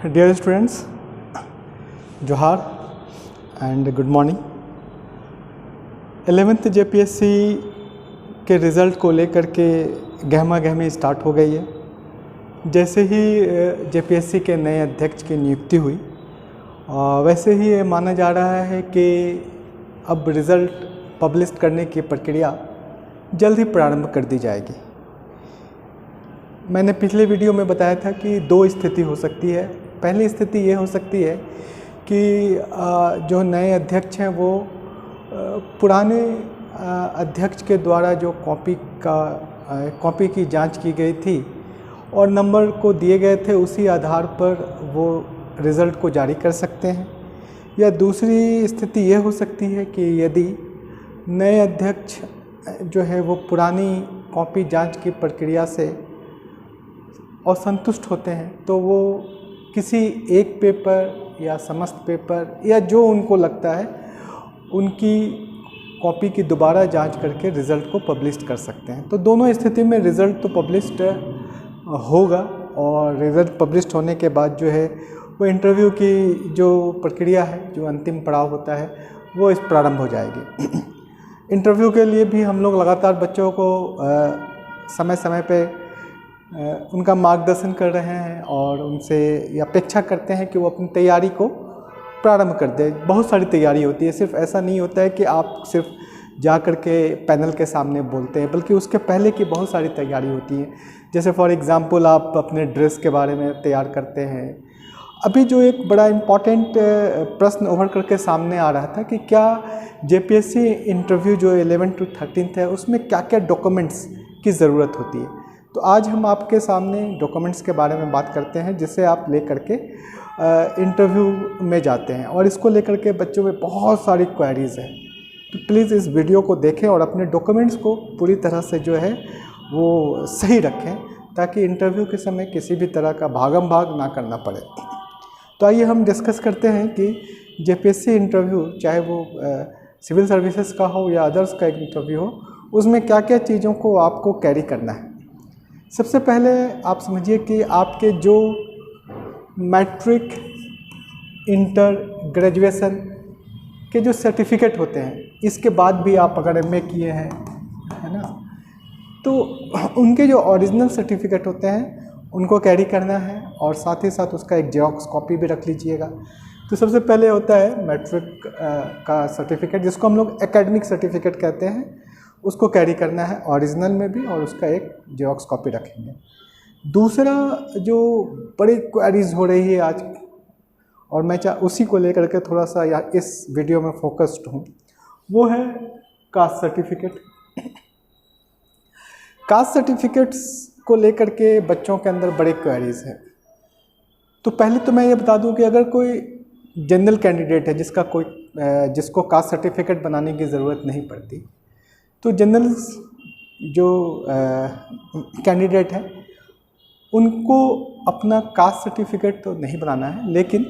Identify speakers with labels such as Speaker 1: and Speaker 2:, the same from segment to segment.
Speaker 1: Dear students, Johar and good morning। 11th JPSC के result को लेकर के गहमा गहमी स्टार्ट हो गई है। जैसे ही JPSC के नए अध्यक्ष की नियुक्ति हुई वैसे ही ये माना जा रहा है कि अब रिज़ल्ट पब्लिश करने की प्रक्रिया जल्द ही प्रारंभ कर दी जाएगी। मैंने पिछले वीडियो में बताया था कि दो स्थिति हो सकती है। पहली स्थिति ये हो सकती है कि जो नए अध्यक्ष हैं वो पुराने अध्यक्ष के द्वारा जो कॉपी की जांच की गई थी और नंबर को दिए गए थे उसी आधार पर वो रिज़ल्ट को जारी कर सकते हैं। या दूसरी स्थिति ये हो सकती है कि यदि नए अध्यक्ष जो है वो पुरानी कॉपी जांच की प्रक्रिया से असंतुष्ट होते हैं तो वो किसी एक पेपर या समस्त पेपर या जो उनको लगता है उनकी कॉपी की दोबारा जांच करके रिज़ल्ट को पब्लिश कर सकते हैं। तो दोनों स्थिति में रिज़ल्ट तो पब्लिश्ड होगा और रिज़ल्ट पब्लिश्ड होने के बाद जो है वो इंटरव्यू की जो प्रक्रिया है, जो अंतिम पड़ाव होता है, वो इस प्रारंभ हो जाएगी। इंटरव्यू के लिए भी हम लोग लगातार बच्चों को समय समय पे उनका मार्गदर्शन कर रहे हैं और उनसे ये अपेक्षा करते हैं कि वो अपनी तैयारी को प्रारंभ कर दें। बहुत सारी तैयारी होती है, सिर्फ ऐसा नहीं होता है कि आप सिर्फ जा कर के पैनल के सामने बोलते हैं, बल्कि उसके पहले की बहुत सारी तैयारी होती है। जैसे फॉर एग्ज़ाम्पल आप अपने ड्रेस के बारे में तैयार करते हैं। अभी जो एक बड़ा इम्पॉर्टेंट प्रश्न उभर करके सामने आ रहा था कि क्या JPSC इंटरव्यू जो 11 to 13 है उसमें क्या क्या डॉक्यूमेंट्स की ज़रूरत होती है। तो आज हम आपके सामने डॉक्यूमेंट्स के बारे में बात करते हैं जिसे आप ले करके इंटरव्यू में जाते हैं और इसको लेकर के बच्चों में बहुत सारी क्वेरीज़ हैं। तो प्लीज़ इस वीडियो को देखें और अपने डॉक्यूमेंट्स को पूरी तरह से जो है वो सही रखें ताकि इंटरव्यू के समय किसी भी तरह का भागम भाग ना करना पड़े। तो आइए हम डिस्कस करते हैं कि JPSC इंटरव्यू चाहे वो सिविल सर्विसेज का हो या अदर्स का इंटरव्यू हो, उसमें क्या क्या चीज़ों को आपको कैरी करना है। सबसे पहले आप समझिए कि आपके जो मैट्रिक, इंटर, ग्रेजुएशन के जो सर्टिफिकेट होते हैं, इसके बाद भी आप अगर MA किए हैं, है ना, तो उनके जो ओरिजिनल सर्टिफिकेट होते हैं उनको कैरी करना है और साथ ही साथ उसका एक जेरॉक्स कॉपी भी रख लीजिएगा। तो सबसे पहले होता है मैट्रिक का सर्टिफिकेट, जिसको हम लोग एकेडमिक सर्टिफिकेट कहते हैं, उसको कैरी करना है ओरिजिनल में भी और उसका एक जेरॉक्स कॉपी रखेंगे। दूसरा जो बड़ी क्वेरीज हो रही है आज और मैं उसी को लेकर के थोड़ा सा या इस वीडियो में फोकस्ड हूँ, वो है कास्ट सर्टिफिकेट। कास्ट सर्टिफिकेट्स को लेकर के बच्चों के अंदर बड़े क्वेरीज हैं। तो पहले तो मैं ये बता दूं कि अगर कोई जनरल कैंडिडेट है जिसको कास्ट सर्टिफिकेट बनाने की ज़रूरत नहीं पड़ती, तो जनरल जो कैंडिडेट है उनको अपना कास्ट सर्टिफिकेट तो नहीं बनाना है, लेकिन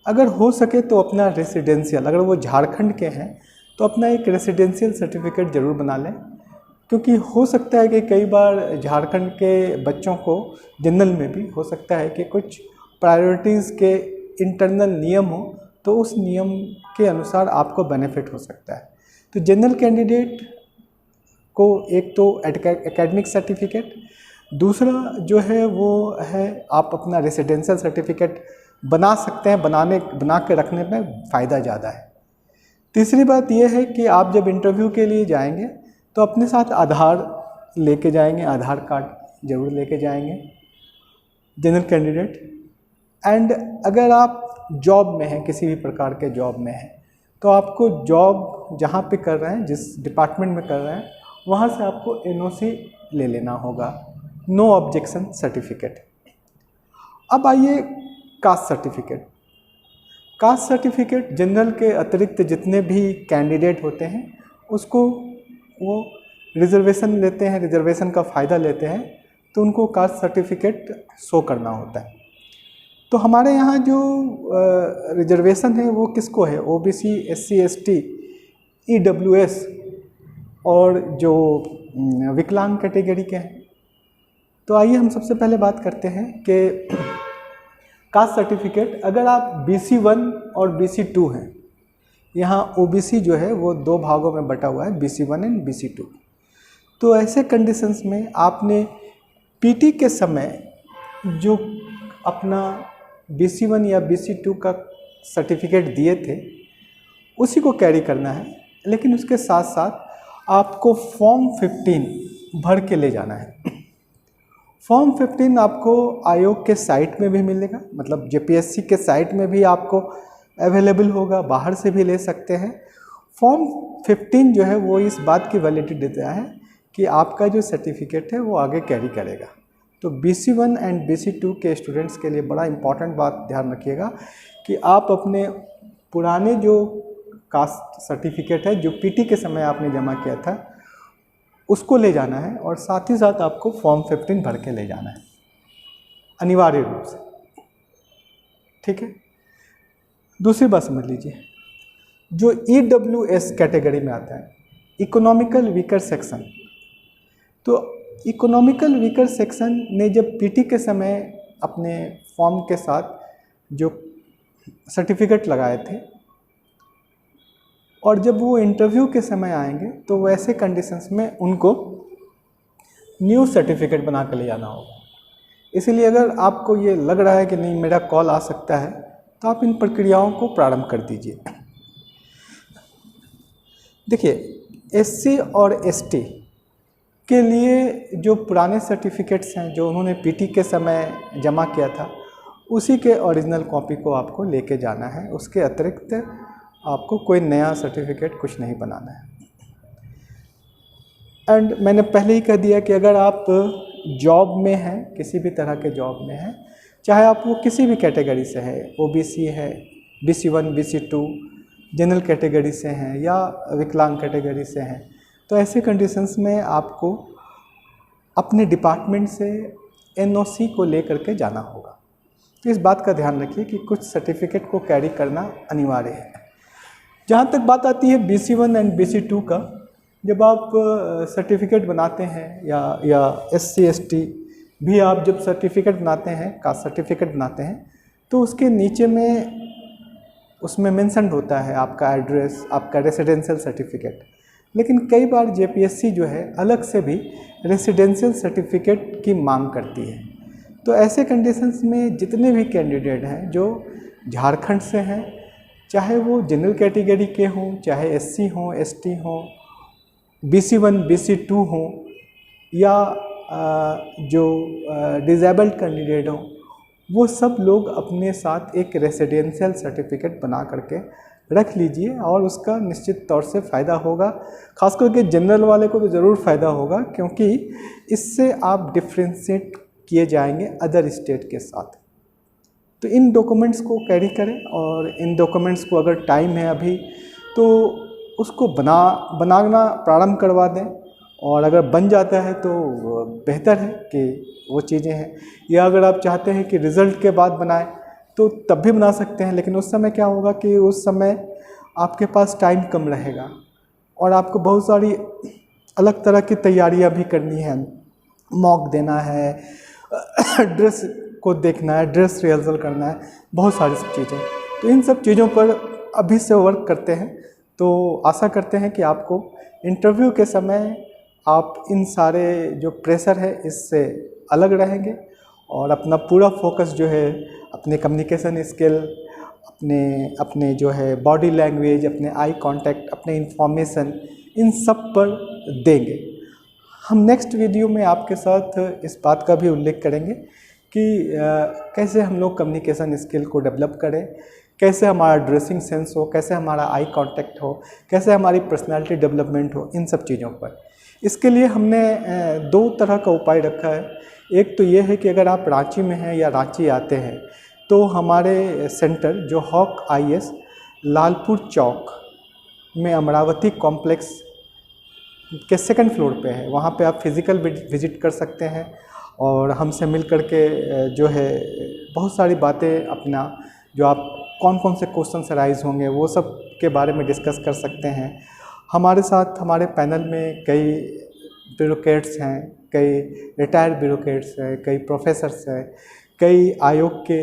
Speaker 1: अगर हो सके तो अपना रेसिडेंशियल, अगर वो झारखंड के हैं तो अपना एक रेसिडेंशियल सर्टिफिकेट ज़रूर बना लें, क्योंकि हो सकता है कि कई बार झारखंड के बच्चों को जनरल में भी हो सकता है कि कुछ प्रायोरिटीज़ के इंटरनल नियम हो, तो उस नियम के अनुसार आपको बेनिफिट हो सकता है। तो जनरल कैंडिडेट को एक तो एकेडमिक सर्टिफिकेट, दूसरा जो है वो है आप अपना रेसिडेंशियल सर्टिफिकेट बना सकते हैं। बना के रखने में फ़ायदा ज़्यादा है। तीसरी बात यह है कि आप जब इंटरव्यू के लिए जाएंगे तो अपने साथ आधार लेके जाएंगे, आधार कार्ड ज़रूर लेके जाएंगे जनरल कैंडिडेट। एंड अगर आप जॉब में हैं, किसी भी प्रकार के जॉब में हैं, तो आपको जॉब जहाँ पे कर रहे हैं, जिस डिपार्टमेंट में कर रहे हैं, वहाँ से आपको NOC ले लेना होगा, नो ऑब्जेक्शन सर्टिफिकेट। अब आइए caste certificate. Caste certificate general के अतिरिक्त जितने भी कैंडिडेट होते हैं उसको वो रिजर्वेशन लेते हैं, रिजर्वेशन का फ़ायदा लेते हैं, तो उनको कास्ट सर्टिफिकेट शो करना होता है। तो हमारे यहाँ जो रिजर्वेशन है वो किसको है, OBC, SC, ST, EWS और जो विकलांग कैटेगरी के हैं। तो आइए हम सबसे पहले बात करते हैं कि कास्ट सर्टिफिकेट, अगर आप BC1 और BC2 हैं, यहाँ OBC जो है वो 2 भागों में बटा हुआ है, BC1 एंड BC2। तो ऐसे कंडीशंस में आपने PT के समय जो अपना BC1 या BC2 का सर्टिफिकेट दिए थे उसी को कैरी करना है, लेकिन उसके साथ साथ आपको फॉर्म 15 भर के ले जाना है। फॉर्म 15 आपको आयोग के साइट में भी मिलेगा, मतलब JPSC के साइट में भी आपको अवेलेबल होगा, बाहर से भी ले सकते हैं। फॉर्म 15 जो है वो इस बात की वैलिडिटी देता है कि आपका जो सर्टिफिकेट है वो आगे कैरी करेगा। तो BC1 एंड BC2 के स्टूडेंट्स के लिए बड़ा इम्पॉर्टेंट बात ध्यान रखिएगा कि आप अपने पुराने जो कास्ट सर्टिफिकेट है जो PT के समय आपने जमा किया था उसको ले जाना है, और साथ ही साथ आपको फॉर्म 15 भर के ले जाना है अनिवार्य रूप से। ठीक है। दूसरी बात समझ लीजिए, जो EWS कैटेगरी में आता है, इकोनॉमिकल वीकर सेक्शन, तो इकोनॉमिकल वीकर सेक्शन ने जब PT के समय अपने फॉर्म के साथ जो सर्टिफिकेट लगाए थे और जब वो इंटरव्यू के समय आएंगे तो वैसे कंडीशंस में उनको न्यू सर्टिफिकेट बना कर ले जाना होगा। इसीलिए अगर आपको ये लग रहा है कि नहीं मेरा कॉल आ सकता है तो आप इन प्रक्रियाओं को प्रारंभ कर दीजिए। देखिए SC और ST के लिए जो पुराने सर्टिफिकेट्स हैं जो उन्होंने PT के समय जमा किया था उसी के ओरिजिनल कॉपी को आपको लेके जाना है, उसके अतिरिक्त आपको कोई नया सर्टिफिकेट कुछ नहीं बनाना है। एंड मैंने पहले ही कह दिया कि अगर आप जॉब में हैं, किसी भी तरह के जॉब में हैं, चाहे आप वो किसी भी कैटेगरी से है, OBC है, BC1 BC2 जनरल कैटेगरी से हैं या विकलांग कैटेगरी से हैं, तो ऐसे कंडीशंस में आपको अपने डिपार्टमेंट से NOC को लेकर के जाना होगा। तो इस बात का ध्यान रखिए कि कुछ सर्टिफिकेट को कैरी करना अनिवार्य है। जहाँ तक बात आती है BC1 एंड BC2 का, जब आप सर्टिफिकेट बनाते हैं या SC ST भी आप जब सर्टिफिकेट बनाते हैं, कास्ट सर्टिफिकेट बनाते हैं, तो उसके नीचे में उसमें मेंशन होता है आपका एड्रेस, आपका रेसिडेंशियल सर्टिफिकेट। लेकिन कई बार JPSC जो है अलग से भी रेसिडेंशियल सर्टिफिकेट की मांग करती है। तो ऐसे कंडीशंस में जितने भी कैंडिडेट हैं जो झारखंड से हैं, चाहे वो जनरल कैटेगरी के हों, चाहे SC हों, ST हों, BC1 BC2 हों या जो डिसेबल्ड कैंडिडेट हों, वो सब लोग अपने साथ एक रेसिडेंशियल सर्टिफिकेट बना करके रख लीजिए और उसका निश्चित तौर से फ़ायदा होगा। खास करके जनरल वाले को तो ज़रूर फ़ायदा होगा, क्योंकि इससे आप डिफ्रेंशिएट किए जाएंगे अदर स्टेट के साथ। तो इन डॉक्यूमेंट्स को कैरी करें, और इन डॉक्यूमेंट्स को अगर टाइम है अभी तो उसको बनाना प्रारंभ करवा दें, और अगर बन जाता है तो बेहतर है कि वो चीज़ें हैं। या अगर आप चाहते हैं कि रिज़ल्ट के बाद बनाएं तो तब भी बना सकते हैं, लेकिन उस समय क्या होगा कि उस समय आपके पास टाइम कम रहेगा और आपको बहुत सारी अलग तरह की तैयारियां भी करनी है, मॉक देना है, ड्रेस को देखना है, ड्रेस रिहर्सल करना है, बहुत सारी सब चीज़ें। तो इन सब चीज़ों पर अभी से वर्क करते हैं, तो आशा करते हैं कि आपको इंटरव्यू के समय आप इन सारे जो प्रेशर है इससे अलग रहेंगे और अपना पूरा फोकस जो है अपने कम्युनिकेशन स्किल, अपने जो है बॉडी लैंग्वेज, अपने आई कांटेक्ट, अपने इंफॉर्मेशन, इन सब पर देंगे। हम नेक्स्ट वीडियो में आपके साथ इस बात का भी उल्लेख करेंगे कि कैसे हम लोग कम्युनिकेशन स्किल को डेवलप करें, कैसे हमारा ड्रेसिंग सेंस हो, कैसे हमारा आई कांटेक्ट हो, कैसे हमारी पर्सनालिटी डेवलपमेंट हो, इन सब चीज़ों पर। इसके लिए हमने 2 तरह का उपाय रखा है। एक तो ये है कि अगर आप रांची में हैं या रांची आते हैं तो हमारे सेंटर जो हॉक IS लालपुर चौक में अमरावती कॉम्प्लेक्स के 2nd फ्लोर पे है। वहाँ पे आप फिज़िकल विजिट कर सकते हैं और हमसे मिल कर के जो है बहुत सारी बातें, अपना जो आप कौन से क्वेश्चन राइज होंगे वो सब के बारे में डिस्कस कर सकते हैं। हमारे साथ हमारे पैनल में कई ब्यूरोक्रेट्स हैं, कई रिटायर्ड ब्यूरोक्रेट्स हैं, कई प्रोफेसर्स हैं, कई आयोग के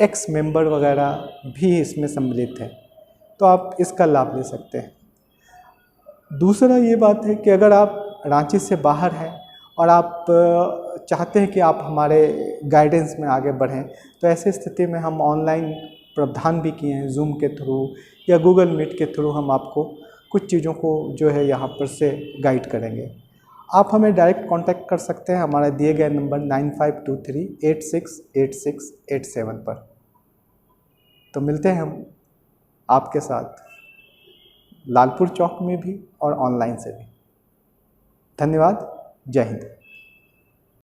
Speaker 1: एक्स मेंबर वगैरह भी इसमें सम्मिलित हैं, तो आप इसका लाभ ले सकते हैं। दूसरा ये बात है कि अगर आप रांची से बाहर हैं और आप चाहते हैं कि आप हमारे गाइडेंस में आगे बढ़ें, तो ऐसी स्थिति में हम ऑनलाइन प्रावधान भी किए हैं, जूम के थ्रू या गूगल मीट के थ्रू हम आपको कुछ चीज़ों को जो है यहाँ पर से गाइड करेंगे। आप हमें डायरेक्ट कांटेक्ट कर सकते हैं हमारे दिए गए नंबर 9523868687 पर। तो मिलते हैं हम आपके साथ लालपुर चौक में भी और ऑनलाइन से भी। धन्यवाद। जय हिंद।